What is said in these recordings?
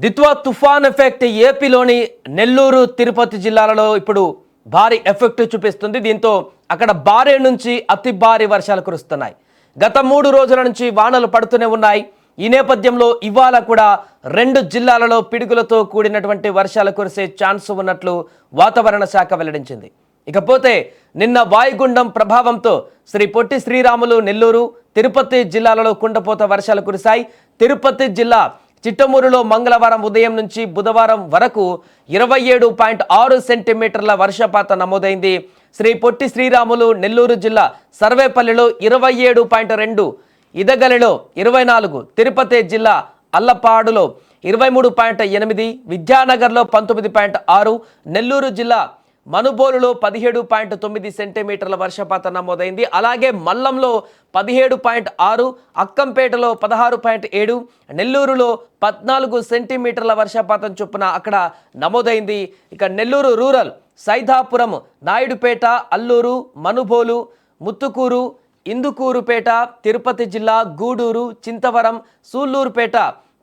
దిత్వా తుఫాన్ ఎఫెక్ట్ ఏపీలోని నెల్లూరు తిరుపతి జిల్లాలలో ఇప్పుడు భారీ ఎఫెక్ట్ చూపిస్తుంది. దీంతో అక్కడ భారీ నుంచి అతి భారీ వర్షాలు కురుస్తున్నాయి. గత 3 రోజుల నుంచి వానలు పడుతూనే ఉన్నాయి. ఈ నేపథ్యంలో ఇవాళ కూడా 2 జిల్లాలలో పిడుగులతో కూడినటువంటి వర్షాలు కురిసే ఛాన్స్ ఉన్నట్లు వాతావరణ శాఖ వెల్లడించింది. ఇకపోతే నిన్న వాయుగుండం ప్రభావంతో శ్రీ పొట్టి శ్రీరాములు నెల్లూరు తిరుపతి జిల్లాలలో కుండపోత వర్షాలు కురిశాయి. తిరుపతి జిల్లా చిట్టమూరులో మంగళవారం ఉదయం నుంచి బుధవారం వరకు 27.6 సెంటీమీటర్ల వర్షపాతం నమోదైంది. శ్రీ పొట్టి శ్రీరాములు నెల్లూరు జిల్లా సర్వేపల్లిలో 27.2, ఇదగలిలో 24, తిరుపతి జిల్లా అల్లపాడులో 23.8, విద్యానగర్లో 19.6, నెల్లూరు జిల్లా మనుబోలులో 17.9 సెంటీమీటర్ల వర్షపాతం నమోదైంది. అలాగే మల్లంలో 17.6, అక్కంపేటలో 16.7, నెల్లూరులో 14 సెంటీమీటర్ల వర్షపాతం చొప్పున అక్కడ నమోదైంది. ఇక నెల్లూరు రూరల్, సైదాపురం, నాయుడుపేట, అల్లూరు, మనుబోలు, ముత్తుకూరు, ఇందుకూరుపేట, తిరుపతి జిల్లా గూడూరు, చింతవరం, సూళ్లూరుపేట,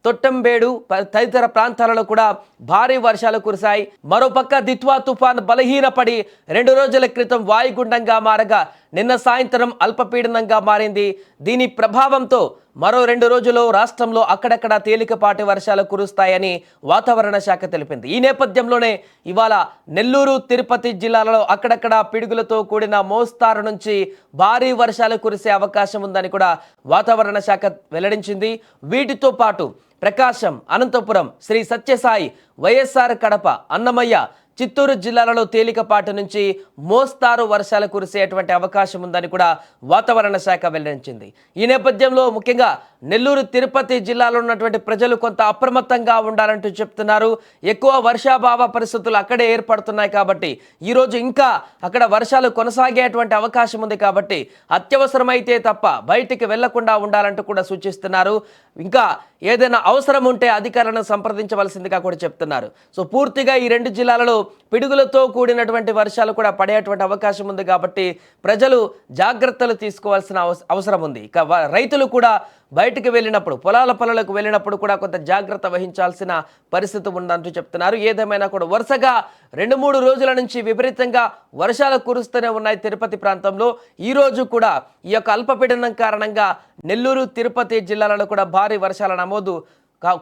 తొట్టంబేడు తదితర ప్రాంతాలలో కూడా భారీ వర్షాలు కురిశాయి. మరోపక్క దిత్వా తుఫాన్ బలహీనపడి 2 రోజుల క్రితం వాయుగుండంగా మారగా నిన్న సాయంత్రం అల్పపీడనంగా మారింది. దీని ప్రభావంతో మరో 2 రోజుల్లో రాష్ట్రంలో అక్కడక్కడ తేలికపాటి వర్షాలు కురుస్తాయని వాతావరణ శాఖ తెలిపింది. ఈ నేపథ్యంలోనే ఇవాళ నెల్లూరు తిరుపతి జిల్లాలలో అక్కడక్కడ పిడుగులతో కూడిన మోస్తారు నుంచి భారీ వర్షాలు కురిసే అవకాశం ఉందని కూడా వాతావరణ శాఖ వెల్లడించింది. వీటితో పాటు ప్రకాశం, అనంతపురం, శ్రీ సత్యసాయి, వైఎస్ఆర్ కడప, అన్నమయ్య, చిత్తూరు జిల్లాలలో తేలికపాటి నుంచి మోస్తారు వర్షాలు కురిసేటువంటి అవకాశం ఉందని కూడా వాతావరణ శాఖ వెల్లడించింది. ఈ నేపథ్యంలో ముఖ్యంగా నెల్లూరు తిరుపతి జిల్లాలో ఉన్నటువంటి ప్రజలు కొంత అప్రమత్తంగా ఉండాలంటూ చెప్తున్నారు. ఎక్కువ వర్షాభావ పరిస్థితులు అక్కడే ఏర్పడుతున్నాయి కాబట్టి ఈరోజు ఇంకా అక్కడ వర్షాలు కొనసాగేటువంటి అవకాశం ఉంది కాబట్టి అత్యవసరమైతే తప్ప బయటికి వెళ్లకుండా ఉండాలంటూ కూడా సూచిస్తున్నారు. ఇంకా ఏదైనా అవసరం ఉంటే అధికారులను సంప్రదించవలసిందిగా కూడా చెప్తున్నారు. సో పూర్తిగా ఈ 2 జిల్లాలలో పిడుగులతో కూడినటువంటి వర్షాలు కూడా పడేటువంటి అవకాశం ఉంది కాబట్టి ప్రజలు జాగ్రత్తలు తీసుకోవాల్సిన అవసరం ఉంది. ఇక రైతులు కూడా బయటికి వెళ్ళినప్పుడు, పొలాల పనులకు వెళ్ళినప్పుడు కూడా కొంత జాగ్రత్త వహించాల్సిన పరిస్థితి ఉందంటూ చెప్తున్నారు. ఏదేమైనా కూడా వరుసగా 2-3 రోజుల నుంచి విపరీతంగా వర్షాలు కురుస్తూనే ఉన్నాయి తిరుపతి ప్రాంతంలో. ఈ రోజు కూడా ఈ యొక్క అల్పపీడనం కారణంగా నెల్లూరు తిరుపతి జిల్లాలలో కూడా భారీ వర్షాల నమోదు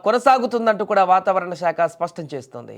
కొనసాగుతుందంటూ కూడా వాతావరణ శాఖ స్పష్టం చేస్తోంది.